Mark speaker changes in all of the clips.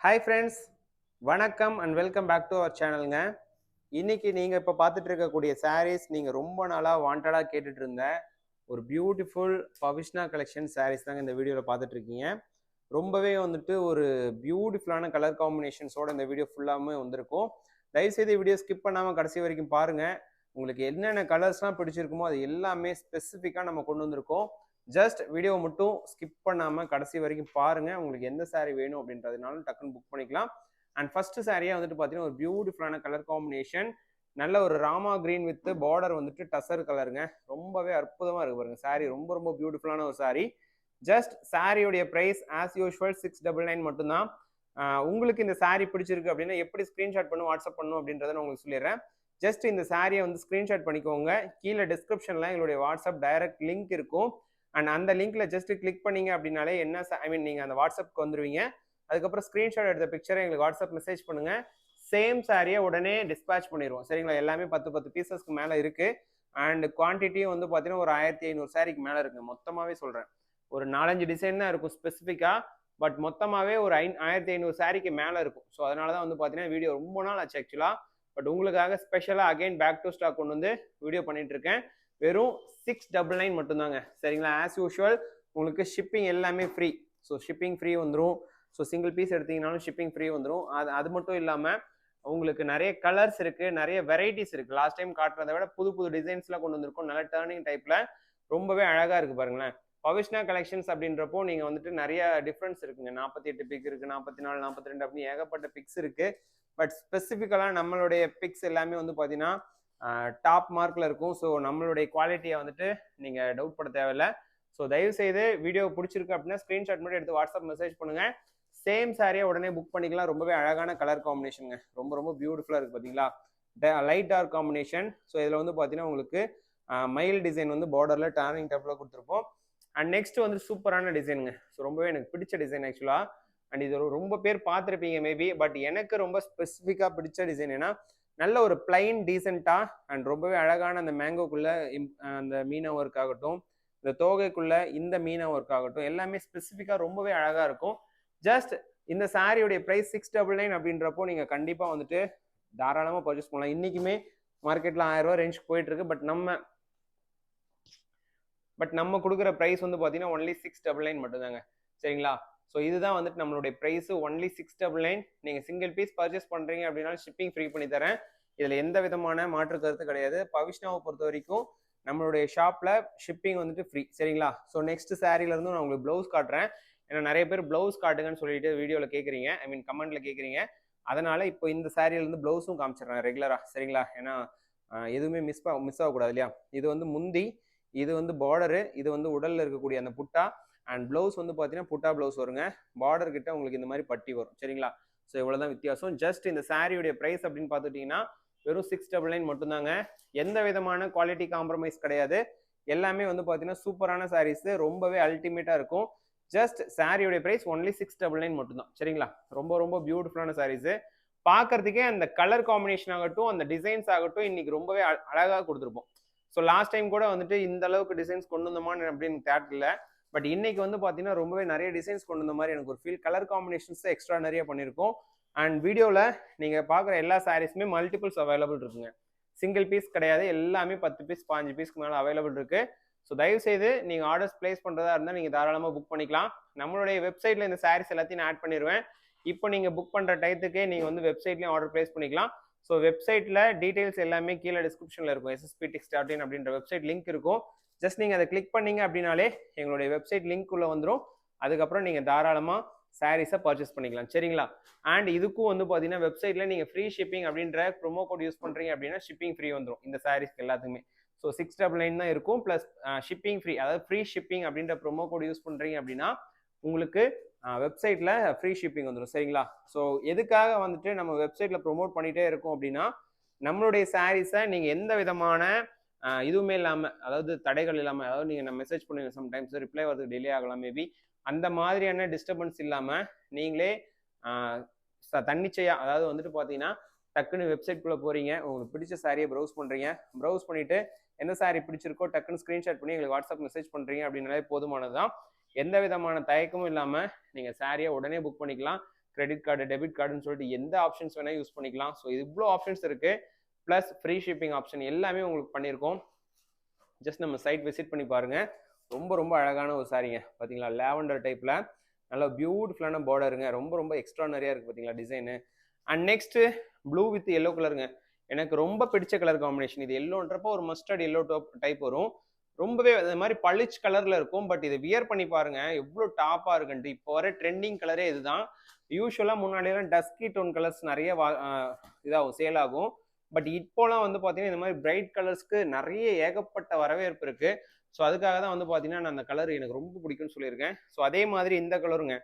Speaker 1: Hi friends, வணக்கம் and welcome back to our சேனலுங்க. இன்னைக்கு நீங்கள் இப்போ பார்த்துட்டு இருக்கக்கூடிய சாரீஸ் நீங்கள் ரொம்ப நாளாக வாண்டடாக கேட்டுட்டு இருந்த ஒரு பியூட்டிஃபுல் பவிஷ்னா கலெக்ஷன் சாரீஸ் தாங்க இந்த வீடியோவில் பார்த்துட்டு இருக்கீங்க. ரொம்பவே வந்துட்டு ஒரு பியூட்டிஃபுல்லான கலர் காம்பினேஷன்ஸோட இந்த வீடியோ ஃபுல்லாமே வந்திருக்கும். தயவுசெய்து வீடியோ ஸ்கிப் பண்ணாமல் கடைசி வரைக்கும் பாருங்கள். உங்களுக்கு என்னென்ன கலர்ஸ்லாம் பிடிச்சிருக்குமோ அது எல்லாமே ஸ்பெசிஃபிக்காக நம்ம கொண்டு வந்திருக்கோம். ஜஸ்ட் வீடியோ மட்டும் ஸ்கிப் பண்ணாமல் கடைசி வரைக்கும் பாருங்கள். உங்களுக்கு எந்த சாரீ வேணும் அப்படின்றதுனாலும் டக்குன்னு புக் பண்ணிக்கலாம். அண்ட் ஃபர்ஸ்ட் சாரியாக வந்துட்டு பார்த்தீங்கன்னா ஒரு பியூட்டிஃபுல்லான கலர் காம்பினேஷன், நல்ல ஒரு ராமா கிரீன் வித் பார்டர் வந்துட்டு டசர் கலருங்க. ரொம்பவே அற்புதமாக இருக்கு பாருங்க. சாரீ ரொம்ப ரொம்ப பியூட்டிஃபுல்லான ஒரு சாரீ. ஜஸ்ட் சாரியோடைய ப்ரைஸ் ஆஸ் யூஷுவல் 699 மட்டும்தான். உங்களுக்கு இந்த சாரீ பிடிச்சிருக்கு அப்படின்னா எப்படி ஸ்க்ரீன்ஷாட் பண்ணி வாட்ஸ்அப் பண்ணணும் அப்படின்றத நான் உங்களுக்கு சொல்லிடுறேன். ஜஸ்ட் இந்த சாரியை வந்து ஸ்க்ரீன்ஷாட் பண்ணிக்கோங்க. கீழே டிஸ்கிரிப்ஷனில் எங்களுடைய வாட்ஸ்அப் டைரக்ட் லிங்க் இருக்கும். அண்ட் அந்த லிங்க்ல ஜஸ்ட் கிளிக் பண்ணீங்க அப்படின்னாலே என்ன நீங்க அந்த வாட்ஸ்அப்க்கு வந்துருவீங்க. அதுக்கப்புறம் ஸ்க்ரீன்ஷாட் எடுத்த பிக்சரை எங்களுக்கு வாட்ஸ்அப் மெசேஜ் பண்ணுங்க. சேம் சாரியை உடனே டிஸ்பேச் பண்ணிடுவோம். சரிங்களா? எல்லாமே 10 பீசஸ்க்கு மேலே இருக்கு. அண்ட் குவான்டிட்டியும் வந்து பார்த்தீங்கன்னா ஒரு 1500 சாரிக்கு மேலே இருக்குங்க. மொத்தமாகவே சொல்கிறேன். ஒரு 4-5 டிசைன் தான் இருக்கும் ஸ்பெசிஃபிக்காக. பட் மொத்தமாகவே ஒரு 1500 சாரிக்கு மேலே இருக்கும். ஸோ அதனால தான் வந்து பார்த்தீங்கன்னா வீடியோ ரொம்ப நாள் ஆச்சு ஆக்சுவலாக. பட் உங்களுக்காக ஸ்பெஷலாக அகைன் பேக் டு ஸ்டாக் கொண்டு வந்து வீடியோ பண்ணிட்டு இருக்கேன். வெறும் 699 மட்டும்தாங்க. சரிங்களா? ஆஸ் யூஷுவல் உங்களுக்கு ஷிப்பிங் எல்லாமே ஃப்ரீ. ஸோ ஷிப்பிங் ஃப்ரீ வந்துடும். ஸோ சிங்கிள் பீஸ் எடுத்தீங்கனாலும் ஷிப்பிங் ஃப்ரீ வந்துடும். அது மட்டும் இல்லாமல் உங்களுக்கு நிறைய கலர்ஸ் இருக்குது, நிறைய வெரைட்டிஸ் இருக்குது. லாஸ்ட் டைம் காட்டுறதை விட புது புது டிசைன்ஸ்லாம் கொண்டு வந்திருக்கோம். நல்ல டர்னிங் டைப்பில் ரொம்பவே அழகாக இருக்குது பாருங்களேன். பவிஷ்னா கலெக்ஷன்ஸ் அப்படின்றப்போ நீங்கள் வந்துட்டு நிறைய டிஃப்ரென்ஸ் இருக்குங்க. 48 பிக் இருக்குது, 44, 42 அப்படின்னு ஏகப்பட்ட பிக்ஸ் இருக்குது. பட் ஸ்பெசிஃபிக்கலாக நம்மளுடைய பிக்ஸ் எல்லாமே வந்து பார்த்தீங்கன்னா டாப் மார்க்கில் இருக்கும். ஸோ நம்மளுடைய குவாலிட்டியை வந்துட்டு நீங்கள் டவுட் பட தேவையில்லை. ஸோ தயவுசெய்து வீடியோ பிடிச்சிருக்கு அப்படின்னா ஸ்க்ரீன்ஷாட் மட்டும் எடுத்து வாட்ஸ்அப் மெசேஜ் பண்ணுங்கள். சேம் சாரியை உடனே புக் பண்ணிக்கலாம். ரொம்பவே அழகான கலர் காம்பினேஷனுங்க. ரொம்ப ரொம்ப பியூட்டிஃபுல்லாக இருக்குது பார்த்தீங்களா? Light dark combination. ஸோ இதில் வந்து பார்த்தீங்கன்னா உங்களுக்கு மயில் டிசைன் வந்து பார்டரில் டர்னிங் டைப்பில் கொடுத்துருப்போம். அண்ட் நெக்ஸ்ட் வந்து சூப்பரான டிசைனுங்க. ஸோ ரொம்பவே எனக்கு பிடிச்ச டிசைன் ஆக்சுவலாக. அண்ட் இது ரொம்ப பேர் பார்த்துருப்பீங்க மேபி. பட் எனக்கு ரொம்ப ஸ்பெசிஃபிக்காக பிடிச்ச டிசைன் ஏன்னா நல்ல ஒரு பிளைன் டீசெண்டாக அண்ட் ரொம்பவே அழகான அந்த மேங்கோக்குள்ள அந்த மீனா ஒர்க் ஆகட்டும், இந்த தோகைக்குள்ள இந்த மீனா ஒர்க் ஆகட்டும், எல்லாமே ஸ்பெசிஃபிக்காக ரொம்பவே அழகாக இருக்கும். ஜஸ்ட் இந்த சாரியுடைய ப்ரைஸ் 699 அப்படின்றப்போ நீங்கள் கண்டிப்பாக வந்துட்டு தாராளமாக பர்ச்சேஸ் பண்ணலாம். இன்றைக்குமே மார்க்கெட்டில் 1000 ரூபா ரேஞ்சுக்கு போயிட்டு இருக்கு. பட் நம்ம கொடுக்குற ப்ரைஸ் வந்து பார்த்தீங்கன்னா ஒன்லி 699 மட்டும்தாங்க. சரிங்களா? ஸோ இதுதான் வந்துட்டு நம்மளுடைய ப்ரைஸ் ஒன்லி 699. நீங்கள் சிங்கிள் பீஸ் பர்ச்சேஸ் பண்ணுறீங்க அப்படின்னா ஷிப்பிங் ஃப்ரீ பண்ணி தரேன். இதில் எந்த விதமான மாற்று கருத்து கிடையாது. பவிஷ்னாவை பொறுத்த வரைக்கும் நம்மளுடைய ஷாப்பில் ஷிப்பிங் வந்துட்டு ஃப்ரீ. சரிங்களா? ஸோ நெக்ஸ்ட் சாரிலேருந்து நான் உங்களுக்கு ப்ளவுஸ் காட்டுறேன். ஏன்னா நிறைய பேர் ப்ளவுஸ் காட்டுங்கன்னு சொல்லிட்டு வீடியோவில் கேட்குறீங்க, ஐ மீன் கமெண்ட்டில் கேட்குறீங்க. அதனால் இப்போ இந்த சாரியிலேருந்து ப்ளவுஸும் காமிச்சிடுறேன் ரெகுலராக. சரிங்களா? ஏன்னா எதுவுமே மிஸ் ஆகக்கூடாது இல்லையா? இது வந்து முந்தி, இது வந்து பார்டரு, இது வந்து உடலில் இருக்கக்கூடிய அந்த புட்டா. அண்ட் ப்ளவுஸ் வந்து பார்த்தீங்கன்னா புட்டா ப்ளவுஸ் வருங்க. பார்டர் கிட்ட உங்களுக்கு இந்த மாதிரி பட்டி வரும். சரிங்களா? ஸோ இவ்வளோதான் வித்தியாசம். ஜஸ்ட் இந்த சாரியுடைய ப்ரைஸ் அப்படின்னு பார்த்துட்டிங்கன்னா வெறும் 699 மட்டும்தாங்க. எந்த விதமான குவாலிட்டி காம்ப்ரமைஸ் கிடையாது. எல்லாமே வந்து பார்த்தீங்கன்னா சூப்பரான சாரீஸ், ரொம்பவே அல்டிமேட்டாக இருக்கும். ஜஸ்ட் சாரியுடைய ப்ரைஸ் ஒன்லி 699 மட்டும்தான். சரிங்களா? ரொம்ப ரொம்ப பியூட்டிஃபுல்லான சாரீஸு. பார்க்கறதுக்கே அந்த கலர் காம்பினேஷன் ஆகட்டும், அந்த டிசைன்ஸ் ஆகட்டும் இன்னைக்கு ரொம்பவே அழகாக கொடுத்துருப்போம். ஸோ லாஸ்ட் டைம் கூட வந்துட்டு இந்த அளவுக்கு டிசைன்ஸ் கொண்டு வந்தோமான்னு அப்படின்னு தேட்டரில். பட் இன்னைக்கு வந்து பார்த்தீங்கன்னா ரொம்பவே நிறைய டிசைன்ஸ் கொண்டு வந்த மாதிரி எனக்கு ஒரு ஃபீல். கலர் காம்பினேஷன்ஸ் எக்ஸ்ட்ரா நிறைய பண்ணியிருக்கோம். அண்ட் வீடியோவில் நீங்கள் பார்க்குற எல்லா சாரீஸுமே மல்டிபிள்ஸ் அவைலபிள் இருக்குங்க. சிங்கிள் பீஸ் கிடையாது. எல்லாமே 10 பீஸ் 15 பீஸ்க்கு மேலே அவைலபிள் இருக்குது. ஸோ தயவுசெய்து நீங்கள் ஆர்டர்ஸ் பிளேஸ் பண்ணுறதா இருந்தால் நீங்கள் தாராளமாக புக் பண்ணிக்கலாம். நம்மளுடைய வெப்சைட்டில் இந்த சாரீஸ் எல்லாத்தையும் நான் ஆட் பண்ணிடுவேன். இப்போ நீங்கள் புக் பண்ணுற டயத்துக்கே நீங்கள் வந்து வெப்சைட்லேயும் ஆர்டர் பிளேஸ் பண்ணிக்கலாம். ஸோ வெப்சைட்டில் டீட்டெயில்ஸ் எல்லாமே கீழே டிஸ்கிரிப்ஷனில் இருக்கும். ssp.in அப்படின்ற வெப்சைட் லிங்க் இருக்கும். ஜஸ்ட் நீங்கள் அதை கிளிக் பண்ணீங்க அப்படின்னாலே எங்களுடைய வெப்சைட் லிங்க் உள்ள வந்துடும். அதுக்கப்புறம் நீங்கள் தாராளமாக சாரீஸை பர்ச்சேஸ் பண்ணிக்கலாம். சரிங்களா? அண்ட் இதுக்கும் வந்து பார்த்தீங்கன்னா வெப்சைட்டில் நீங்கள் ஃப்ரீ ஷிப்பிங் அப்படின்ற ப்ரோமோ கோட் யூஸ் பண்ணுறீங்க அப்படின்னா ஷிப்பிங் ஃப்ரீ வந்துடும் இந்த சாரீஸ்க்கு எல்லாத்துக்குமே. ஸோ 699 தான் இருக்கும். ப்ளஸ் ஷிப்பிங் ஃப்ரீ, அதாவது ஃப்ரீ ஷிப்பிங் அப்படின்ற ப்ரோமோ கோட் யூஸ் பண்ணுறீங்க அப்படின்னா உங்களுக்கு வெப்சைட்டில் ஃப்ரீ ஷிப்பிங் வந்துடும். சரிங்களா? ஸோ எதுக்காக வந்துட்டு நம்ம வெப்சைட்டில் ப்ரொமோட் பண்ணிகிட்டே இருக்கோம் அப்படின்னா நம்மளுடைய சாரீஸை நீங்கள் எந்த விதமான இதுவுமே இல்லாமல், அதாவது தடைகள் இல்லாமல், அதாவது நீங்கள் நான் மெசேஜ் பண்ணுவீங்க சம்டைம்ஸ் ரிப்ளை வரதுக்கு டிலே ஆகலாம் மேபி, அந்த மாதிரியான டிஸ்டர்பன்ஸ் இல்லாமல் நீங்களே தன்னிச்சையாக, அதாவது வந்துட்டு பார்த்தீங்கன்னா டக்குன்னு வெப்சைட்குள்ளே போகிறீங்க, உங்களுக்கு பிடிச்ச சாரியை ப்ரௌஸ் பண்ணுறீங்க, ப்ரௌஸ் பண்ணிவிட்டு எந்த சாரி பிடிச்சிருக்கோ டக்குன்னு ஸ்க்ரீன்ஷாட் பண்ணி எங்களுக்கு வாட்ஸ்அப் மெசேஜ் பண்ணுறீங்க அப்படின்னாலே போதுமானது தான். எந்த விதமான தயக்கமும் இல்லாமல் நீங்கள் சாரியை உடனே புக் பண்ணிக்கலாம். கிரெடிட் கார்டு, டெபிட் கார்டுன்னு சொல்லிட்டு எந்த ஆப்ஷன்ஸ் வேணால் யூஸ் பண்ணிக்கலாம். ஸோ இது இவ்வளோ ஆப்ஷன்ஸ் இருக்குது. ப்ளஸ் ஃப்ரீ ஷிப்பிங் ஆப்ஷன் எல்லாமே உங்களுக்கு பண்ணியிருக்கோம். ஜஸ்ட் நம்ம சைட் விசிட் பண்ணி பாருங்கள். ரொம்ப ரொம்ப அழகான ஒரு சாரீங்க. பார்த்தீங்களா, லேவண்டர் டைப்பில் நல்லா பியூட்டிஃபுல்லான பார்டருங்க. ரொம்ப ரொம்ப எக்ஸ்ட்ரானரியாக இருக்குது பார்த்தீங்களா design. And next blue with yellow கலருங்க. எனக்கு ரொம்ப பிடிச்ச கலர் காம்பினேஷன். இது எல்லோன்றப்போ ஒரு மஸ்டர்ட் எல்லோ டைப் வரும். ரொம்பவே அது மாதிரி பளிச் கலரில் இருக்கும். பட் இதை வியர் பண்ணி பாருங்கள் எவ்வளோ டாப்பாக இருக்குன்ட்டு. இப்போ வர ட்ரெண்டிங் கலரே இதுதான். யூஸ்வலாக முன்னாடியெல்லாம் டஸ்கி டோன் கலர்ஸ் நிறைய இதாகும், சேல் ஆகும். பட் இப்போலாம் வந்து பார்த்தீங்கன்னா இந்த மாதிரி பிரைட் கலர்ஸ்க்கு நிறைய ஏகப்பட்ட வரவேற்பு இருக்குது. ஸோ அதுக்காக தான் வந்து பார்த்தீங்கன்னா நான் அந்த கலர் எனக்கு ரொம்ப பிடிக்கும்னு சொல்லியிருக்கேன். ஸோ அதே மாதிரி இந்த கலருங்க,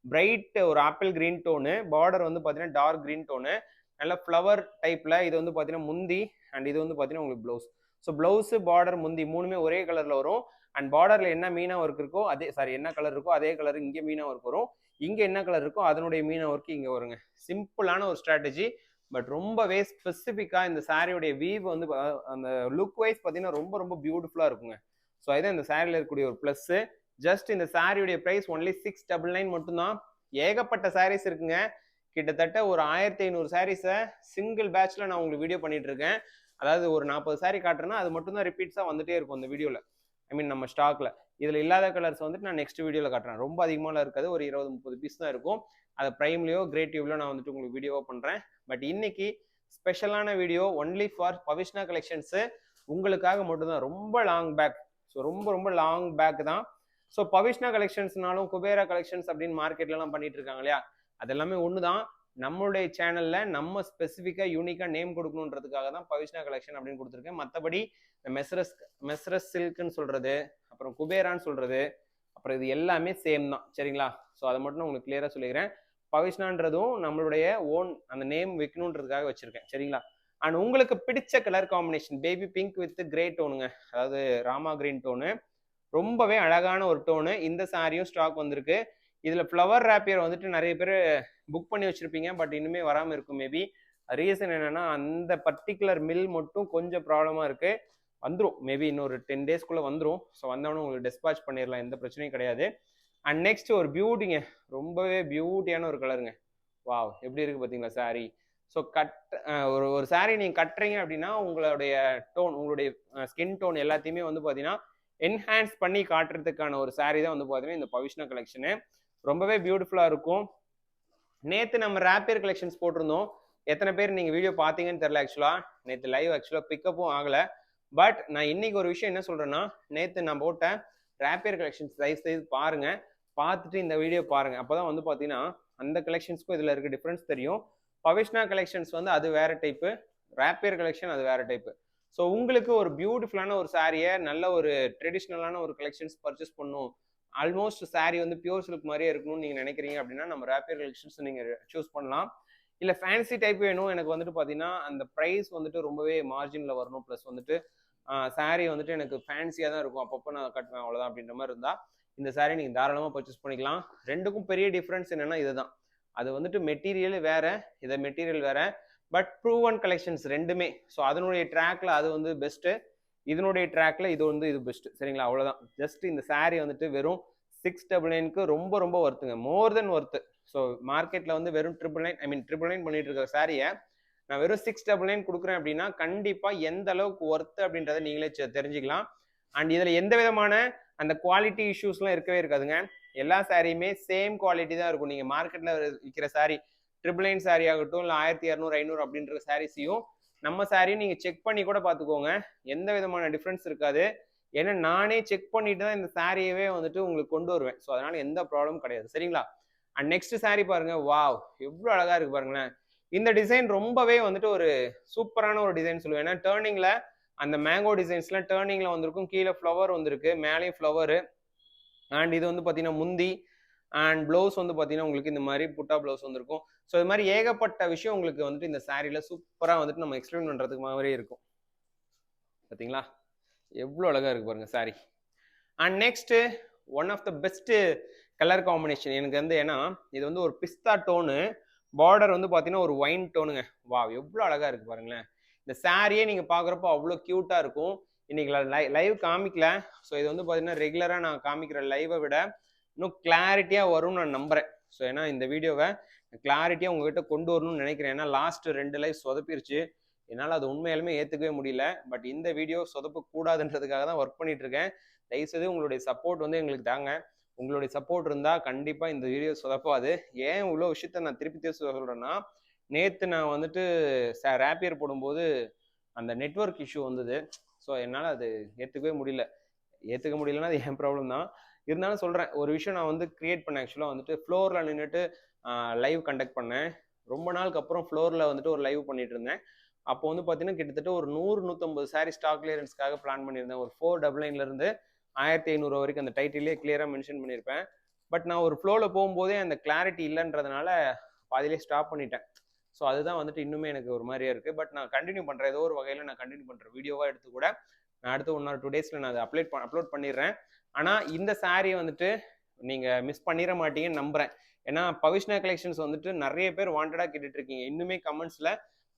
Speaker 1: பிரைட் ஒரு ஆப்பிள் கிரீன் டோனு, பார்டர் வந்து பார்த்தீங்கன்னா டார்க் கிரீன் டோனு, நல்ல ஃப்ளவர் டைப்பில். இது வந்து பார்த்தீங்கன்னா முந்தி, அண்ட் இது வந்து பார்த்தீங்கன்னா உங்களுக்கு ப்ளவுஸ். ஸோ ப்ளவுஸு, பார்டர், முந்தி மூணுமே ஒரே கலரில் வரும். அண்ட் பார்டரில் என்ன மீனா ஒர்க் இருக்கோ அதே, என்ன கலர் இருக்கோ அதே கலர் இங்கே மீனா ஒர்க் வரும். இங்கே என்ன கலர் இருக்கோ அதனுடைய மீனா ஒர்க் இங்கே வருங்க. சிம்பிளான ஒரு ஸ்ட்ராட்டஜி. பட் ரொம்பவே ஸ்பெசிஃபிக்காக இந்த சாரியோடைய வீவ் வந்து அந்த லுக் வைஸ் பார்த்தீங்கன்னா ரொம்ப ரொம்ப பியூட்டிஃபுல்லாக இருக்குங்க. ஸோ அதுதான் இந்த சாரியில் இருக்கக்கூடிய ஒரு ப்ளஸ்ஸு. ஜஸ்ட் இந்த சாரியுடைய ப்ரைஸ் ஒன்லி 699 மட்டும்தான். ஏகப்பட்ட சாரீஸ் இருக்குங்க. கிட்டத்தட்ட ஒரு 1500 சாரீஸை சிங்கிள் பேட்ச்ல நான் உங்களுக்கு வீடியோ பண்ணிட்டு இருக்கேன். அதாவது ஒரு 40 சாரீ காட்டுறேன்னா அது மட்டும் தான் ரிப்பீட்ஸாக வந்துட்டே இருக்கும் இந்த வீடியோவில். ஐ மீன் நம்ம ஸ்டாக்ல இதில் இல்லாத கலர்ஸ் வந்துட்டு நான் நெக்ஸ்ட் வீடியோவில் காட்டுறேன். ரொம்ப அதிகமாக இருக்காது, ஒரு 20-30 பீஸ் தான் இருக்கும். அதை ப்ரைம்லையோ கிரேட் டியூப்லையோ நான் வந்துட்டு உங்களுக்கு வீடியோவாக பண்ணுறேன். பட் இன்னைக்கு ஸ்பெஷலான வீடியோ ஒன்லி ஃபார் பவிஷ்னா கலெக்ஷன்ஸு, உங்களுக்காக மட்டும்தான். ரொம்ப லாங் பேக், ஸோ ரொம்ப ரொம்ப லாங் பேக் தான். ஸோ பவிஷ்னா கலெக்ஷன்ஸ்னாலும் குபேரா கலெக்ஷன்ஸ் அப்படின்னு மார்க்கெட்லலாம் பண்ணிட்டு இருக்காங்க இல்லையா, அதெல்லாமே ஒன்று தான். நம்மளுடைய சேனல்ல நம்ம ஸ்பெசிஃபிக்காக யூனிக்காக நேம் கொடுக்கணுன்றதுக்காக தான் பவிஷ்னா கலெக்ஷன் அப்படின்னு கொடுத்துருக்கேன். மற்றபடி மெஸ்ரஸ் சில்க்னு சொல்றது, அப்புறம் குபேரான்னு சொல்றது, அப்புறம் இது எல்லாமே சேம் தான். சரிங்களா? ஸோ அதை மட்டும் உங்களுக்கு கிளியராக சொல்லிக்கிறேன். பவிஷ்னான்றதும் நம்மளுடைய ஓன் அந்த நேம் வைக்கணுன்றதுக்காக வச்சிருக்கேன். சரிங்களா? அண்ட் உங்களுக்கு பிடிச்ச colour combination baby pink with grey டோனுங்க, அதாவது ராமா கிரீன் டோனு, ரொம்பவே அழகான ஒரு டோனு. இந்த சாரியும் ஸ்டாக் வந்திருக்கு. இதில் ஃப்ளவர் ரேப்பியர் வந்துட்டு நிறைய பேர் புக் பண்ணி வச்சிருப்பீங்க, பட் இன்னுமே வராமல் இருக்கும். மேபி ரீசன் என்னன்னா அந்த பர்டிகுலர் மில் மட்டும் கொஞ்சம் ப்ராப்ளமாக இருக்கு. வந்துடும், மேபி இன்னொரு 10 டேஸ்க்குள்ளே வந்துடும். ஸோ வந்தவொடனே உங்களுக்கு டிஸ்பாச் பண்ணிடலாம், எந்த பிரச்சனையும் கிடையாது. அண்ட் நெக்ஸ்ட் ஒரு பியூட்டிங்க, ரொம்பவே பியூட்டியான ஒரு கலருங்க. வாவ், எப்படி இருக்கு பார்த்தீங்களா சாரி. ஸோ ஒரு சாரீ நீங்கள் கட்டுறீங்க அப்படின்னா உங்களுடைய டோன், உங்களுடைய ஸ்கின் டோன் எல்லாத்தையுமே வந்து பார்த்தீங்கன்னா என்ஹான்ஸ் பண்ணி காட்டுறதுக்கான ஒரு சாரீ தான் வந்து பார்த்தீங்கன்னா இந்த பவிஷ்னா கலெக்ஷனு. ரொம்பவே பியூட்டிஃபுல்லாக இருக்கும். நேற்று நம்ம ரேப்பியர் கலெக்ஷன்ஸ் போட்டிருந்தோம். எத்தனை பேர் நீங்கள் வீடியோ பார்த்தீங்கன்னு தெரியல. ஆக்சுவலாக நேற்று லைவ் ஆக்சுவலாக பிக்கப்பும் ஆகலை. பட் நான் இன்னைக்கு ஒரு விஷயம் என்ன சொல்கிறேன்னா, நேற்று நான் போட்ட ரேப்பியர் கலெக்ஷன்ஸ் தயவு செய்து பாருங்க, பார்த்துட்டு இந்த வீடியோ பாருங்க. அப்போதான் வந்து பார்த்தீங்கன்னா அந்த கலெக்ஷன்ஸ்க்கும் இதில் இருக்க டிஃப்ரென்ஸ் தெரியும். பவிஷ்னா கலெக்ஷன்ஸ் வந்து அது வேற டைப்பு, ரேப்பியர் கலெக்ஷன் அது வேற டைப்பு. ஸோ உங்களுக்கு ஒரு பியூட்டிஃபுல்லான ஒரு சாரியை நல்ல ஒரு ட்ரெடிஷ்னலான ஒரு கலெக்ஷன்ஸ் பர்ச்சேஸ் பண்ணும், ஆல்மோஸ்ட் சாரி வந்து பியூர் சில்க் மாதிரியே இருக்கணும்னு நீங்கள் நினைக்கிறீங்க அப்படின்னா நம்ம ரேப்பியர் கலெக்ஷன்ஸ் நீங்கள் சூஸ் பண்ணலாம். இல்லை ஃபேன்சி டைப் வேணும் எனக்கு வந்துட்டு பார்த்தீங்கன்னா அந்த ப்ரைஸ் வந்துட்டு ரொம்பவே மார்ஜினில் வரணும், ப்ளஸ் வந்துட்டு சாரீ வந்துட்டு எனக்கு ஃபேன்சியாக தான் இருக்கும், அப்பப்போ நான் கட்டுவேன் அவ்வளோதான் அப்படின்ற மாதிரி இருந்தால் இந்த சாரீ நீங்கள் தாராளமாக பர்ச்சேஸ் பண்ணிக்கலாம். ரெண்டுக்கும் பெரிய டிஃப்ரென்ஸ் என்னென்னா இதுதான், அது வந்துட்டு மெட்டீரியல் வேற, இதை மெட்டீரியல் வேற, பட் ப்ரூவன் கலெக்ஷன்ஸ் ரெண்டுமே. ஸோ அதனுடைய ட்ராக்ல அது வந்து பெஸ்ட்டு, இதனுடைய ட்ராக்ல இது வந்து இது பெஸ்ட். சரிங்களா? அவ்வளோதான். ஜஸ்ட் இந்த சாரீ வந்துட்டு வெறும் 699க்கு ரொம்ப ரொம்ப ஒர்த்துங்க, மோர் தென் ஒர்த்து. ஸோ மார்க்கெட்டில் வந்து வெறும் 999 பண்ணிட்டு இருக்கிற சாரியை நான் வெறும் 699 கொடுக்குறேன் அப்படின்னா கண்டிப்பாக எந்த அளவுக்கு ஒர்த்து அப்படின்றத நீங்களே தெரிஞ்சுக்கலாம். அண்ட் இதில் எந்த விதமான அந்த குவாலிட்டி இஷ்யூஸ்லாம் இருக்கவே இருக்காதுங்க. எல்லா சாரியுமே சேம் குவாலிட்டி தான் இருக்கும். நீங்கள் மார்க்கெட்டில் விற்கிற சாரி 999 சாரி ஆகட்டும், இல்லை 1200 500 அப்படின்ற சாரீஸையும் நம்ம சாரியும் நீங்கள் செக் பண்ணி கூட பார்த்துக்கோங்க, எந்த விதமான டிஃப்ரென்ஸ் இருக்காது. ஏன்னா நானே செக் பண்ணிட்டு தான் இந்த சாரியவே வந்துட்டு உங்களுக்கு கொண்டு வருவேன். ஸோ அதனால எந்த ப்ராப்ளமும் கிடையாது. சரிங்களா? அண்ட் நெக்ஸ்ட் சாரி பாருங்க, வாவ் எவ்வளோ அழகா இருக்கு பாருங்களேன். இந்த டிசைன் ரொம்பவே வந்துட்டு ஒரு சூப்பரான ஒரு டிசைன் சொல்லுவேன். ஏன்னா டேர்னிங்ல அந்த மேங்கோ டிசைன்ஸ்லாம் டேர்னிங்ல வந்திருக்கும், கீழே ஃப்ளவர் வந்திருக்கு, மேலேயும் ஃப்ளவரு. அண்ட் இது வந்து பார்த்தீங்கன்னா முந்தி, அண்ட் ப்ளவுஸ் வந்து பார்த்தீங்கன்னா உங்களுக்கு இந்த மாதிரி புட்டா ப்ளவுஸ் வந்திருக்கும். ஸோ இது மாதிரி ஏகப்பட்ட விஷயம் உங்களுக்கு வந்துட்டு இந்த சாரியில சூப்பராக வந்துட்டு நம்ம எக்ஸ்பிளைன் பண்ணுறதுக்கு மாதிரியே இருக்கும். பார்த்தீங்களா எவ்வளோ அழகா இருக்கு பாருங்க sari. And next one of the best colour combination எனக்கு வந்து, ஏன்னா இது வந்து ஒரு பிஸ்தா டோனு, பார்டர் வந்து பார்த்தீங்கன்னா ஒரு ஒயின் டோனுங்க. வா எவ்வளோ அழகா இருக்கு பாருங்களேன். இந்த சாரியே நீங்கள் பார்க்குறப்போ அவ்வளோ க்யூட்டாக இருக்கும். இன்னைக்கு லைவ் காமிக்கல. ஸோ இது வந்து பார்த்தீங்கன்னா ரெகுலராக நான் காமிக்கிற லைவை விட இன்னும் கிளாரிட்டியாக வரும்னு நான் நம்புறேன். ஸோ ஏன்னா இந்த வீடியோவை கிளாரிட்டியாக உங்ககிட்ட கொண்டு வரணும்னு நினைக்கிறேன். ஏன்னா லாஸ்ட் 2 லைவ் சொதப்பிருச்சு. என்னால் அது உண்மையாலுமே ஏற்றுக்கவே முடியல. பட் இந்த வீடியோ சொதப்பக்கூடாதுன்றதுக்காக தான் ஒர்க் பண்ணிட்டு இருக்கேன். தயவுசெய்து உங்களுடைய சப்போர்ட் வந்து எங்களுக்கு தாங்க. உங்களுடைய சப்போர்ட் இருந்தால் கண்டிப்பாக இந்த வீடியோ சொதப்பாது. ஏன் இவ்வளோ விஷயத்த நான் திருப்பி சொல்கிறேன்னா, நேற்று நான் வந்துட்டு ரேப்பியர் போடும்போது அந்த நெட்வொர்க் இஷ்யூ வந்தது. ஸோ என்னால் அது ஏற்றுக்க முடியலன்னா அது என் ப்ராப்ளம் தான். இருந்தாலும் சொல்கிறேன், ஒரு விஷயம் நான் வந்து கிரியேட் பண்ணேன். ஆக்சுவலாக வந்துட்டு ஃப்ளோரில் நின்றுட்டு லைவ் கண்டக்ட் பண்ணேன். ரொம்ப நாளுக்கு அப்புறம் ஃப்ளோரில் வந்துட்டு ஒரு லைவ் பண்ணிட்டு இருந்தேன். அப்போ வந்து பார்த்தீங்கன்னா கிட்டத்தட்ட ஒரு 100-150 சாரி ஸ்டாக் கிளியரன்ஸ்க்காக பிளான் பண்ணியிருந்தேன். ஒரு 499 1500 வரைக்கும் அந்த டைட்டிலே கிளியராக மென்ஷன் பண்ணியிருப்பேன். பட் நான் ஒரு ஃப்ளோவில் போகும்போதே அந்த கிளாரிட்டி இல்லைன்றதுனால பாதிலே ஸ்டாப் பண்ணிட்டேன். ஸோ அதுதான் வந்துட்டு இன்னுமே எனக்கு ஒரு மாதிரியா இருக்குது. பட் நான் கண்டினியூ பண்ணுறேன். ஏதோ ஒரு வகையில் நான் கண்டினியூ பண்ணுறேன். வீடியோவாக எடுத்து கூட நான் அடுத்து 1 or 2 டேஸில் நான் அதை அப்லோட் பண்ணிடுறேன். ஆனால் இந்த சாரியை வந்துட்டு நீங்கள் மிஸ் பண்ணிட மாட்டீங்கன்னு நம்புகிறேன். ஏன்னா பவிஷ்னா கலெக்ஷன்ஸ் வந்துட்டு நிறைய பேர் வாண்டடாக கேட்டுட்டு இருக்கீங்க. இன்னுமே கமெண்ட்ஸில்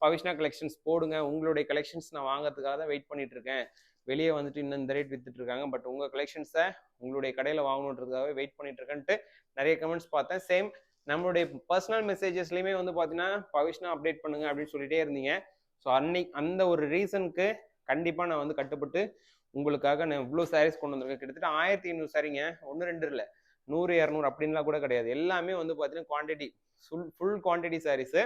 Speaker 1: பவிஷ்னா கலெக்ஷன்ஸ் போடுங்க, உங்களுடைய கலெக்ஷன்ஸ் நான் வாங்குறதுக்காக தான் வெயிட் பண்ணிட்டு இருக்கேன். வெளியே வந்துட்டு இன்னும் இந்த ரேட் வித்துட்டு இருக்காங்க, பட் உங்கள் கலெக்ஷன்ஸை உங்களுடைய கடையில் வாங்கணுன்றதுக்காகவே வெயிட் பண்ணிட்டு இருக்கேன்ட்டு நிறைய கமெண்ட்ஸ் பார்த்தேன். சேம் நம்மளுடைய பர்சனல் மெசேஜஸ்லையுமே வந்து பார்த்தீங்கன்னா பவிஷ்னா அப்டேட் பண்ணுங்க அப்படின்னு சொல்லிட்டே இருந்தீங்க. ஸோ அந்த ஒரு ரீசனுக்கு கண்டிப்பாக நான் வந்து கட்டுப்பட்டு உங்களுக்காக நான் இவ்வளோ சாரீஸ் கொண்டு வந்திருக்கேன். கிட்டத்தட்ட 1500 சாரிங்க, 1-2 இல்லை, 100-200 அப்படின்லாம் கூட கிடையாது. எல்லாமே வந்து பார்த்தீங்கன்னா குவான்டிட்டி, ஃபுல் குவான்டிட்டி சாரீஸு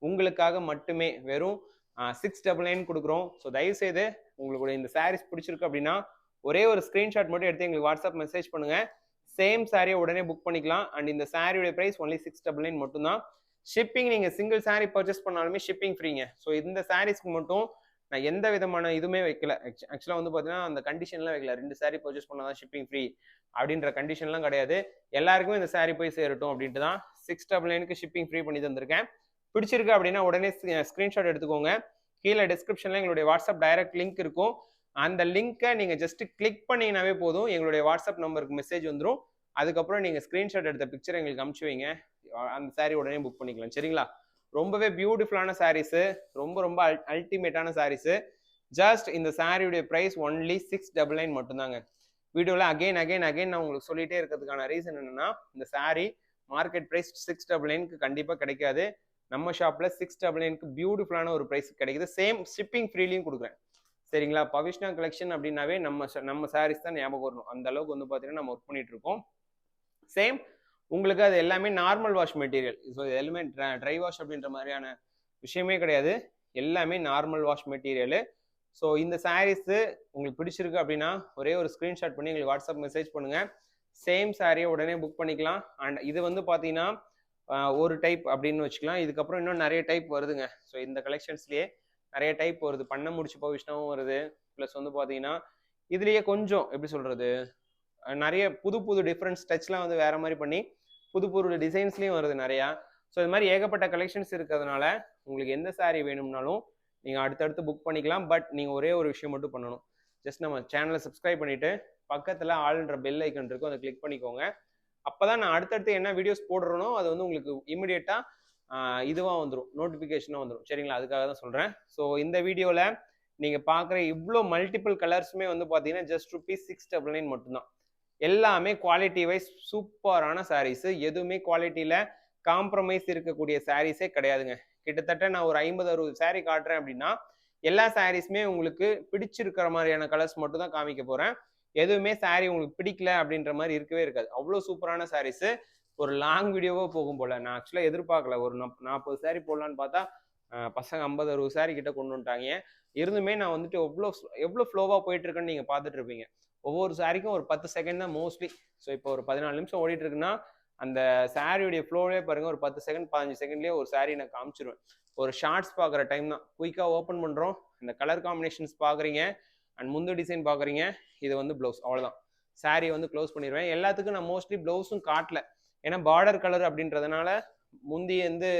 Speaker 1: உங்களுக்காக மட்டுமே வெறும் 699 கொடுக்குறோம். ஸோ தயவுசெய்து உங்களுக்கு இந்த சாரீஸ் பிடிச்சிருக்கு அப்படின்னா ஒரே ஒரு ஸ்க்ரீன்ஷாட் மட்டும் எடுத்து எங்களுக்கு வாட்ஸ்அப் மெசேஜ் பண்ணுங்க. சேம் சாரியை உடனே புக் பண்ணிக்கலாம். அண்ட் இந்த சாரியோட பிரைஸ் ஒன்லி 699 மட்டும்தான். ஷிப்பிங் நீங்கள் சிங்கிள் சாரீ பர்ச்சேஸ் பண்ணாலுமே ஷிப்பிங் ஃப்ரீங்க. ஸோ இந்த சாரீஸ்க்கு மட்டும் நான் எந்த விதமான இதுவுமே வைக்கல. ஆக்சுவலாக வந்து பார்த்தீங்கன்னா அந்த கண்டிஷன்லாம் வைக்கல. 2 சாரீ பர்ச்சேஸ் பண்ணால் தான் ஷிப்பிங் ஃப்ரீ அப்படின்ற கண்டிஷன்லாம் கிடையாது. எல்லாருக்குமே இந்த சாரீ போய் சேரட்டும் அப்படின்ட்டு தான் 699க்கு ஷிப்பிங் ஃப்ரீ பண்ணி தந்திருக்கேன். பிடிச்சிருக்கு அப்படின்னா உடனே ஸ்க்ரீன்ஷாட் எடுத்துக்கோங்க. கீழே டிஸ்கிரிப்ஷனில் எங்களுடைய வாட்ஸ்அப் டைரக்ட் லிங்க் இருக்கும். அந்த லிங்க்கை நீங்கள் ஜஸ்ட் கிளிக் பண்ணிங்கனாவே போதும், எங்களுடைய வாட்ஸ்அப் நம்பருக்கு மெசேஜ் வந்துடும். அதுக்கப்புறம் நீங்கள் ஸ்க்ரீன்ஷாட் எடுத்த பிக்சர் எங்களுக்கு அனுப்பிச்சு வைங்க. அந்த சாரீ உடனே புக் பண்ணிக்கலாம். சரிங்களா? ரொம்பவே பியூட்டிஃபுல்லான சாரீஸு, ரொம்ப அல்டிமேட்டான சாரீஸு. ஜஸ்ட் இந்த சாரியுடைய ப்ரைஸ் ஒன்லி 699 மட்டும்தாங்க. வீடியோவில் அகைன் நான் உங்களுக்கு சொல்லிட்டே இருக்கிறதுக்கான ரீசன் என்னன்னா, இந்த சாரீ மார்க்கெட் ப்ரைஸ் 699க்கு கண்டிப்பாக கிடைக்காது. நம்ம ஷாப்பில் 699க்கு பியூட்டிஃபுல்லான ஒரு ப்ரைஸ் கிடைக்குது. சேம் ஷிப்பிங் ஃப்ரீலையும் கொடுக்குறேன். சரிங்களா? பவிஷ்னா கலெக்ஷன் அப்படின்னாவே நம்ம சாரீஸ் தான் ஞாபகம் வரணும். அந்த அளவுக்கு வந்து பார்த்தீங்கன்னா நம்ம ஒர்க் பண்ணிட்டு இருக்கோம். சேம் உங்களுக்கு அது எல்லாமே நார்மல் வாஷ் மெட்டீரியல். ஸோ எல்லாமே ட்ரை வாஷ் அப்படின்ற மாதிரியான விஷயமே கிடையாது. எல்லாமே நார்மல் வாஷ் மெட்டீரியலு. ஸோ இந்த சாரீஸு உங்களுக்கு பிடிச்சிருக்கு அப்படின்னா ஒரே ஒரு ஸ்க்ரீன்ஷாட் பண்ணி எங்களுக்கு வாட்ஸ்அப் மெசேஜ் பண்ணுங்கள். சேம் சாரியை உடனே புக் பண்ணிக்கலாம். அண்ட் இது வந்து பார்த்தீங்கன்னா ஒரு டைப் அப்படின்னு வச்சுக்கலாம். இதுக்கப்புறம் இன்னும் நிறைய டைப் வருதுங்க. ஸோ இந்த கலெக்ஷன்ஸ்லேயே நிறைய டைப் வருது. பண்ண முடிச்சு பவிஷ்னாவும் வருது. ப்ளஸ் வந்து பார்த்தீங்கன்னா இதுலேயே கொஞ்சம் எப்படி சொல்கிறது, நிறைய புது டிஃப்ரெண்ட் டச்லாம் வந்து வேற மாதிரி பண்ணி புது டிசைன்ஸ்லையும் வருது நிறையா. ஸோ இது மாதிரி ஏகப்பட்ட கலெக்ஷன்ஸ் இருக்கிறதுனால உங்களுக்கு எந்த சாரீ வேணும்னாலும் நீங்கள் அடுத்தடுத்து புக் பண்ணிக்கலாம். பட் நீங்கள் ஒரே ஒரு விஷயம் மட்டும் பண்ணணும். ஜஸ்ட் நம்ம சேனலை சப்ஸ்கிரைப் பண்ணிவிட்டு பக்கத்தில் ஆல்ன்ற பெல் ஐக்கன் இருக்கும், அதை கிளிக் பண்ணிக்கோங்க. அப்போ தான் நான் அடுத்தடுத்து என்ன வீடியோஸ் போடுறனோ அது வந்து உங்களுக்கு இமிடியேட்டாக இதுவாக வந்துடும், நோட்டிஃபிகேஷனாக வந்துடும். சரிங்களா? அதுக்காக தான் சொல்கிறேன். ஸோ இந்த வீடியோவில் நீங்கள் பார்க்குற இவ்வளோ மல்டிபிள் கலர்ஸுமே வந்து பார்த்தீங்கன்னா ஜஸ்ட் ₹699 மட்டும்தான். எல்லாமே குவாலிட்டி வைஸ் சூப்பரான சாரீஸு. எதுவுமே குவாலிட்டியில் காம்ப்ரமைஸ் இருக்கக்கூடிய சாரீஸே கிடையாதுங்க. கிட்டத்தட்ட நான் ஒரு 50-60 சாரீ காட்டுறேன் அப்படின்னா எல்லா சாரீஸுமே உங்களுக்கு பிடிச்சிருக்கிற மாதிரியான கலர்ஸ் மட்டும் தான் காமிக்க போகிறேன். எதுவுமே சாரீ உங்களுக்கு பிடிக்கல அப்படின்ற மாதிரி இருக்கவே இருக்காது. அவ்வளோ சூப்பரான சாரீஸு. ஒரு லாங் வீடியோவாக போகும் போல். நான் ஆக்சுவலாக எதிர்பார்க்கல. ஒரு 40 சாரீ போடலான்னு பார்த்தா பசங்க 50-60 சாரீ கிட்ட கொண்டு வந்துட்டாங்க. இருந்துமே நான் வந்துட்டு எவ்வளோ ஃப்ளோவாக போயிட்டு இருக்குன்னு நீங்கள் பார்த்துட்டு இருப்பீங்க. ஒவ்வொரு சாரிக்கும் ஒரு 10 செகண்ட் தான் மோஸ்ட்லி. ஸோ இப்போ ஒரு 14 நிமிஷம் ஓடிட்டு இருக்குன்னா அந்த சாரியுடைய ஃப்ளோவே பாருங்கள், ஒரு 10 செகண்ட் 15 செகண்ட்லேயே ஒரு சாரீ நான் காமிச்சிருவேன். ஒரு ஷார்ட்ஸ் பார்க்குற டைம் தான். குயிக்காக ஓப்பன் பண்ணுறோம், அந்த கலர் காம்பினேஷன்ஸ் பார்க்குறீங்க அண்ட் முந்து டிசைன் பார்க்குறீங்க. இது வந்து ப்ளவுஸ், அவ்வளோதான். சாரீ வந்து க்ளோஸ் பண்ணிடுவேன். எல்லாத்துக்கும் நான் மோஸ்ட்லி ப்ளவுஸும் காட்டல. ஏன்னா பார்டர் கலர் அப்படின்றதுனால முந்தி வந்து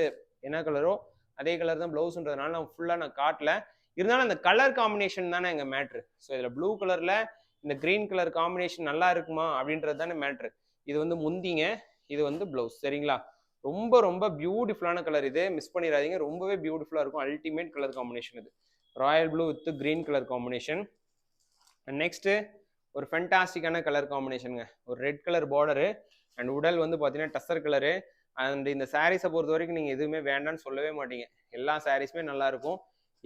Speaker 1: என்ன கலரோ அதே கலர் தான் ப்ளவுஸ்ன்றதுனால நான் ஃபுல்லாக காட்டல. இருந்தாலும் அந்த கலர் காம்பினேஷன் தானே எங்கள் மேட்ரு. ஸோ இதில் ப்ளூ கலரில் இந்த கிரீன் கலர் காம்பினேஷன் நல்லா இருக்குமா அப்படின்றது தானே மேட்ரு. இது வந்து முந்திங்க, இது வந்து ப்ளவுஸ். சரிங்களா? ரொம்ப பியூட்டிஃபுல்லான கலர் இது. மிஸ் பண்ணிடாதீங்க. ரொம்பவே பியூட்டிஃபுல்லாக இருக்கும். அல்டிமேட் கலர் காம்பினேஷன் இது. Royal blue with green colour combination. Next ஒரு ஃபென்டாஸ்டிக்கான கலர் காம்பினேஷனுங்க. ஒரு ரெட் கலர் பார்டரு அண்ட் உடல் வந்து பார்த்தீங்கன்னா டஸ்ஸர் கலரு அண்ட் இந்த சாரீஸை பொறுத்த வரைக்கும் நீங்கள் எதுவுமே வேண்டாம்னு சொல்லவே மாட்டீங்க. எல்லா சாரீஸுமே நல்லா இருக்கும்.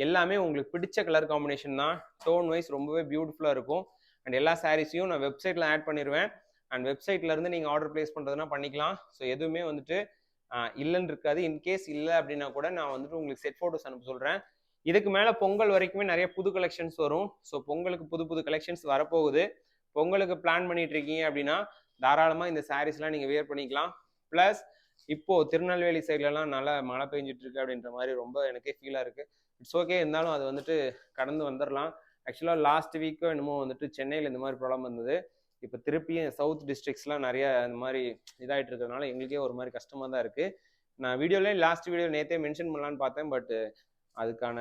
Speaker 1: எல்லாமே உங்களுக்கு பிடிச்ச கலர் காம்பினேஷன் தான். டோன் வைஸ் ரொம்பவே பியூட்டிஃபுல்லாக இருக்கும். அண்ட் எல்லா சாரீஸையும் நான் வெப்சைட்டில் ஆட் பண்ணிடுவேன். அண்ட் வெப்சைட்லேருந்து நீங்கள் ஆர்டர் பிளேஸ் பண்ணுறதுனா பண்ணிக்கலாம். ஸோ எதுவுமே வந்துட்டு இல்லைன்னு இருக்காது. இன்கேஸ் இல்லை அப்படின்னா கூட நான் வந்துட்டு உங்களுக்கு செட் ஃபோட்டோஸ் அனுப்ப சொல்கிறேன். இதுக்கு மேலே பொங்கல் வரைக்குமே நிறைய புது கலெக்ஷன்ஸ் வரும். ஸோ பொங்கலுக்கு புது புது கலெக்ஷன்ஸ் வரப்போகுது. பொங்கலுக்கு பிளான் பண்ணிட்டு இருக்கீங்க அப்படின்னா தாராளமாக இந்த சாரீஸ்லாம் நீங்கள் வியர் பண்ணிக்கலாம். ப்ளஸ் இப்போது திருநெல்வேலி சைட்லலாம் நல்லா மழை பெஞ்சிட்டு இருக்கு அப்படின்ற மாதிரி ரொம்ப எனக்கே ஃபீலாக இருக்குது. இட்ஸ் ஓகே, இருந்தாலும் அது வந்துட்டு கடந்து வந்துடலாம். ஆக்சுவலாக லாஸ்ட் வீக்கோ என்னமோ வந்துட்டு சென்னையில் இந்த மாதிரி ப்ராப்ளம் இருந்தது. இப்போ திருப்பியும் சவுத் டிஸ்ட்ரிக்ஸ்லாம் நிறைய இந்த மாதிரி இதாகிட்டு இருக்கிறதுனால எங்களுக்கே ஒரு மாதிரி கஷ்டமாக தான் இருக்குது. நான் வீடியோலேயே லாஸ்ட் வீடியோ நேற்றே மென்ஷன் பண்ணலான்னு பார்த்தேன். பட் அதுக்கான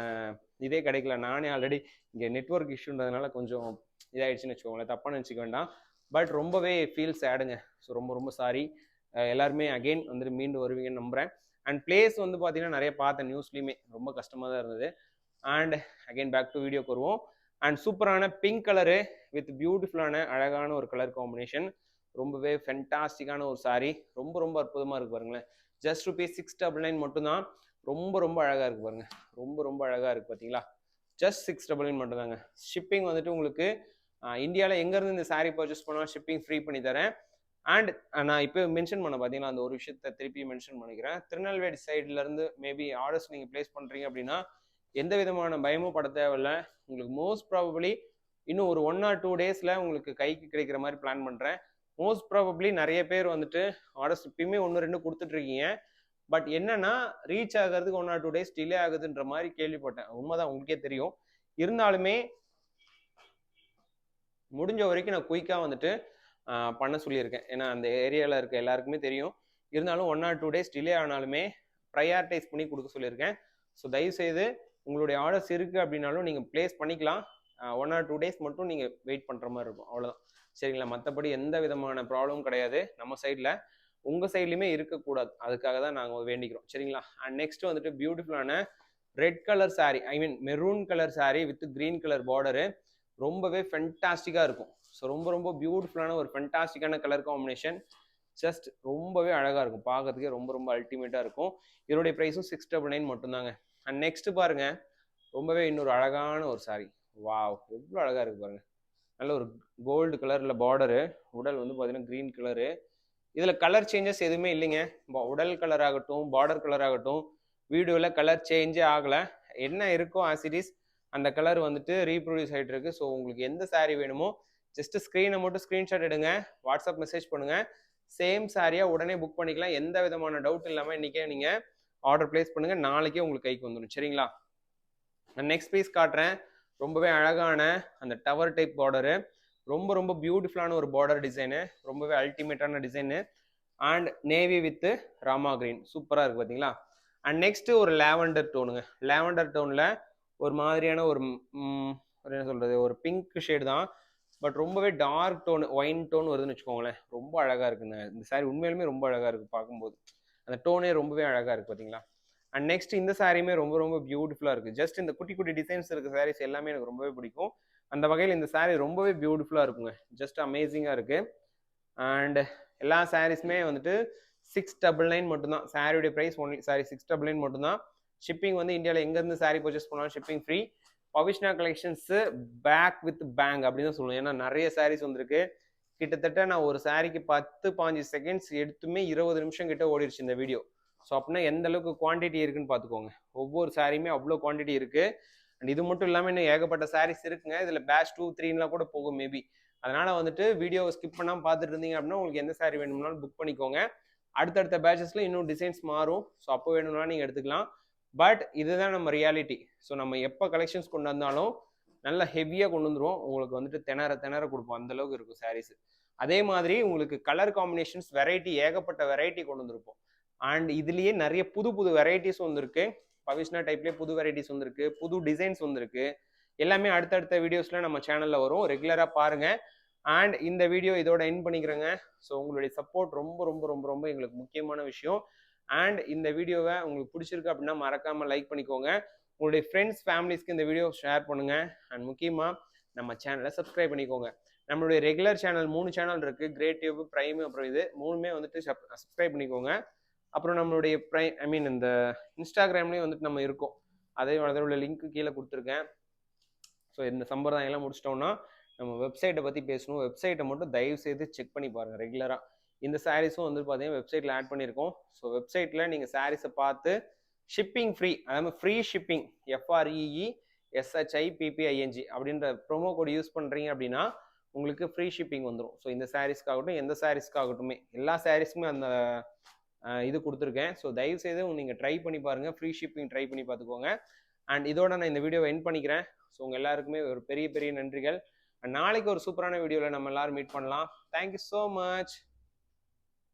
Speaker 1: இதே கிடைக்கல. நானே ஆல்ரெடி இங்கே நெட்ஒர்க் இஷ்யூன்றதுனால கொஞ்சம் இதாகிடுச்சுன்னு வச்சுக்கோங்களேன், தப்பாக நினச்சிக்க வேண்டாம். பட் ரொம்பவே ஃபீல் சேடுங்க. ஸோ ரொம்ப ரொம்ப சாரி. எல்லாருமே அகெயின் வந்துட்டு மீண்டும் வருவீங்கன்னு நம்புகிறேன். அண்ட் பிளேஸ் வந்து பார்த்தீங்கன்னா நிறைய பார்த்தேன் நியூஸ்லேயுமே, ரொம்ப கஷ்டமாக தான் இருந்தது. அண்ட் அகெயின் பேக் டு வீடியோக்கு வருவோம். அண்ட் சூப்பரான பிங்க் கலரு வித் பியூட்டிஃபுல்லான அழகான ஒரு கலர் காம்பினேஷன், ரொம்பவே ஃபென்டாஸ்டிக்கான ஒரு சாரீ. ரொம்ப ரொம்ப அற்புதமாக இருக்குது பாருங்களேன். ஜஸ்ட் ₹699 மட்டும்தான். ரொம்ப ரொம்ப அழகாக இருக்குது பாருங்க. ரொம்ப ரொம்ப அழகாக இருக்குது பார்த்தீங்களா. ஜஸ்ட் $699 மட்டும்தாங்க. ஷிப்பிங் வந்துட்டு உங்களுக்கு இந்தியாவில் எங்கேருந்து இந்த சாரீ பர்ச்சேஸ் பண்ணால் ஷிப்பிங் ஃப்ரீ பண்ணி தரேன். அண்ட் நான் இப்போ மென்ஷன் பண்ண பார்த்தீங்கன்னா அந்த ஒரு விஷயத்தை திருப்பி மென்ஷன் பண்ணிக்கிறேன். திருநெல்வேலி சைட்லேருந்து மேபி ஆர்டர்ஸ் நீங்கள் பிளேஸ் பண்ணுறீங்க அப்படின்னா எந்த விதமான பயமும் பட தேவையில்லை. உங்களுக்கு மோஸ்ட் ப்ராபபிளி இன்னும் ஒரு 1 or 2 டேஸில் உங்களுக்கு கைக்கு கிடைக்கிற மாதிரி பிளான் பண்ணுறேன். மோஸ்ட் ப்ராபபிளி நிறைய பேர் வந்துட்டு ஆர்டர்ஸ் இப்பயுமே 1-2 கொடுத்துட்ருக்கீங்க. பட் என்னன்னா ரீச் ஆகிறதுக்கு 1 or 2 டேஸ் டிலே ஆகுதுன்ற மாதிரி கேள்விப்பட்டேன். உண்மைதான், உங்களுக்கே தெரியும். இருந்தாலுமே முடிஞ்ச வரைக்கும் நான் குயிக்காக வந்துட்டு பண்ண சொல்லியிருக்கேன். ஏன்னா அந்த ஏரியாவில் இருக்க எல்லாருக்குமே தெரியும். இருந்தாலும் 1 or 2 டேஸ் டிலே ஆனாலுமே ப்ரையாரிட்டைஸ் பண்ணி கொடுக்க சொல்லியிருக்கேன். ஸோ தயவுசெய்து உங்களுடைய ஆர்டர்ஸ் இருக்குது அப்படின்னாலும் நீங்கள் ப்ளேஸ் பண்ணிக்கலாம். 1 or 2 டேஸ் மட்டும் நீங்கள் வெயிட் பண்ணுற மாதிரி இருக்கும், அவ்வளோதான். சரிங்களா. மற்றபடி எந்த விதமான ப்ராப்ளமும் கிடையாது நம்ம சைடில். உங்கள் சைட்லையுமே இருக்கக்கூடாது, அதுக்காக தான் நாங்கள் வேண்டிக்கிறோம். சரிங்களா. அண்ட் நெக்ஸ்ட் வந்துட்டு பியூட்டிஃபுல்லான red colour sari, I mean maroon colour sari with green colour border. ரொம்பவே ஃபென்டாஸ்டிக்காக இருக்கும். ஸோ ரொம்ப ரொம்ப பியூட்டிஃபுல்லான ஒரு ஃபென்டாஸ்டிக்கான கலர் காம்பினேஷன். ஜஸ்ட் ரொம்பவே அழகாக இருக்கும், பார்க்கறதுக்கே ரொம்ப ரொம்ப அல்டிமேட்டாக இருக்கும். இதோடைய ப்ரைஸும் $699 மட்டும்தாங்க. அண்ட் நெக்ஸ்ட் பாருங்க, ரொம்பவே இன்னொரு அழகான ஒரு சாரீ. வாவ், எவ்வளோ அழகாக இருக்குது பாருங்க. நல்ல ஒரு கோல்டு கலரில் பார்டரு, உடல் வந்து பார்த்தீங்கன்னா க்ரீன் கலரு. இதில் கலர் சேஞ்சஸ் எதுவுமே இல்லைங்க. உடல் கலர் ஆகட்டும், பார்டர் கலர் ஆகட்டும், வீடியோவில் கலர் சேஞ்சே ஆகலை. என்ன இருக்கோ ஆசிடிஸ் அந்த கலர் வந்துட்டு ரீப்ரொடியூஸ் ஆகிட்டு இருக்கு. ஸோ உங்களுக்கு எந்த சாரீ வேணுமோ ஜஸ்ட் ஸ்க்ரீனை மட்டும் ஸ்க்ரீன்ஷாட் எடுங்க, வாட்ஸ்அப் மெசேஜ் பண்ணுங்கள். சேம் சாரியாக உடனே புக் பண்ணிக்கலாம். எந்த விதமான டவுட் இல்லாமல் இன்றைக்கே நீங்கள் ஆர்டர் பிளேஸ் பண்ணுங்கள், நாளைக்கே உங்களுக்கு கைக்கு வந்துடும். சரிங்களா. நான் நெக்ஸ்ட் பீஸ் காட்டுறேன். ரொம்பவே அழகான அந்த டவர் டைப் பார்டரு, ரொம்ப ரொம்ப பியூட்டிஃபுல்லான ஒரு பார்டர் டிசைனு, ரொம்பவே அல்டிமேட்டான design. And navy with rama green, சூப்பராக இருக்குது பார்த்தீங்களா. அண்ட் நெக்ஸ்ட் ஒரு லேவண்டர் டோனுங்க. லேவண்டர் டோனில் ஒரு மாதிரியான ஒரு என்ன சொல்கிறது, ஒரு பிங்க் ஷேடு தான். பட் ரொம்பவே டார்க் டோன், ஒயின் டோன் வருதுன்னு வச்சுக்கோங்களேன். ரொம்ப அழகாக இருக்குங்க இந்த சாரீ. உண்மையிலுமே ரொம்ப அழகாக இருக்குது பார்க்கும்போது. அந்த டோனே ரொம்பவே அழகாக இருக்குது பார்த்தீங்களா. அண்ட் நெக்ஸ்ட் இந்த சாரியுமே ரொம்ப ரொம்ப பியூட்டிஃபுல்லாக இருக்குது. ஜஸ்ட் இந்த குட்டி குட்டி டிசைன்ஸ் இருக்க சாரீஸ் எல்லாமே எனக்கு ரொம்பவே பிடிக்கும். அந்த வகையில் இந்த சாரீ ரொம்பவே பியூட்டிஃபுல்லாக இருக்குங்க. ஜஸ்ட் அமேசிங்காக இருக்குது. அண்ட் எல்லா சாரீஸுமே வந்துட்டு $699 மட்டும்தான். சாரியுடைய ப்ரைஸ் ஒன்லி $699 மட்டும்தான். ஷிப்பிங் வந்து இந்தியாவில் எங்கேருந்து சாரீ பர்ச்சேஸ் பண்ணாலும் shipping free. Pavishna collections back with bang அப்படின்னு தான் சொல்லுவேன். ஏன்னா நிறைய சாரீஸ் வந்திருக்கு. கிட்டத்தட்ட நான் ஒரு சாரீக்கு 10-15 செகண்ட்ஸ் எடுத்துமே 20 நிமிஷம் கிட்ட ஓடிடுச்சு இந்த வீடியோ. ஸோ அப்படின்னா எந்த அளவுக்கு குவான்டிட்டி இருக்குன்னு பார்த்துக்கோங்க. ஒவ்வொரு சாரியுமே அவ்வளோ குவான்டிட்டி இருக்குது. அண்ட் இது மட்டும் இல்லாமல் இன்னும் ஏகப்பட்ட சாரீஸ் இருக்குங்க. இதில் பேட்ச் 2, 3லாம் கூட போகும் மேபி. அதனால் வந்துட்டு வீடியோவை ஸ்கிப் பண்ணாமல் பார்த்துட்டு இருந்தீங்க அப்படின்னா உங்களுக்கு எந்த சாரீ வேணும்னாலும் புக் பண்ணிக்கோங்க. அடுத்தடுத்த பேட்சஸில் இன்னும் டிசைன்ஸ் மாறும். ஸோ அப்போ வேணும்னாலும் நீங்கள் எடுத்துக்கலாம். பட் இதுதான் நம்ம ரியாலிட்டி. ஸோ நம்ம எப்போ கலெக்ஷன்ஸ் கொண்டு வந்தாலும் நல்லா ஹெவியாக கொண்டு வந்துடுவோம். உங்களுக்கு வந்துட்டு திணற கொடுப்போம், அந்தளவுக்கு இருக்கும் சாரீஸ். அதே மாதிரி உங்களுக்கு கலர் காம்பினேஷன்ஸ் வெரைட்டி, ஏகப்பட்ட வெரைட்டி கொண்டு வந்திருப்போம். அண்ட் இதுலேயே நிறைய புது புது வெரைட்டிஸ் வந்துருக்கு. பவிஷ்னா டைப்லேயே புது வெரைட்டிஸ் வந்துருக்கு, புது டிசைன்ஸ் வந்துருக்கு. எல்லாமே அடுத்தடுத்த வீடியோஸில் நம்ம சேனலில் வரும், ரெகுலராக பாருங்கள். அண்ட் இந்த வீடியோ இதோட எண்ட் பண்ணிக்கிறேங்க. ஸோ உங்களுடைய சப்போர்ட் ரொம்ப ரொம்ப ரொம்ப ரொம்ப எங்களுக்கு முக்கியமான விஷயம். அண்ட் இந்த வீடியோவை உங்களுக்கு பிடிச்சிருக்கு அப்படின்னா மறக்காமல் லைக் பண்ணிக்கோங்க. உங்களுடைய ஃப்ரெண்ட்ஸ் ஃபேமிலிஸ்க்கு இந்த வீடியோ ஷேர் பண்ணுங்கள். அண்ட் முக்கியமாக நம்ம சேனலை சப்ஸ்கிரைப் பண்ணிக்கோங்க. நம்மளுடைய ரெகுலர் சேனல் 3 சேனல் இருக்குது, கிரேட் டியூப், பிரைம், அப்புறம் இது 3மே வந்துட்டு சப்ஸ்கிரைப் பண்ணிக்கோங்க. அப்புறம் நம்மளுடைய இந்த இன்ஸ்டாகிராம்லேயும் வந்துட்டு நம்ம இருக்கோம். அதோட உள்ள லிங்க் கீழே கொடுத்துருக்கேன். ஸோ இந்த சம்பிரதாயம்லாம் முடிச்சிட்டோம்னா நம்ம வெப்சைட்டை பற்றி பேசணும். வெப்சைட்டை மட்டும் தயவு செய்து செக் பண்ணி பாருங்கள் ரெகுலராக. இந்த சாரீஸும் வந்து பார்த்தீங்கன்னா வெப்சைட்டில் ஆட் பண்ணியிருக்கோம். ஸோ வெப்சைட்டில் நீங்கள் சாரீஸை பார்த்து ஷிப்பிங் ஃப்ரீ, அதாவது ஃப்ரீ ஷிப்பிங், FREESHIPPING அப்படின்ற ப்ரோமோ கோட் யூஸ் பண்ணுறீங்க அப்படின்னா உங்களுக்கு ஃப்ரீ ஷிப்பிங் வந்துடும். ஸோ இந்த சாரீஸ்க்காகட்டும் எந்த சாரீஸ்க்காகட்டுமே எல்லா சாரீஸுமே அந்த இது கொடுத்துருக்கேன். ஸோ தயவு செய்து நீங்கள் ட்ரை பண்ணி பாருங்கள், ஃப்ரீ ஷிப்பிங் ட்ரை பண்ணி பார்த்துக்கோங்க. அண்ட் இதோட நான் இந்த வீடியோவை எண்ட் பண்ணிக்கிறேன். ஸோ உங்கள் எல்லாருக்குமே ஒரு பெரிய பெரிய நன்றிகள். நாளைக்கு ஒரு சூப்பரான வீடியோவில் நம்ம எல்லாரும் மீட் பண்ணலாம். Thank you so much.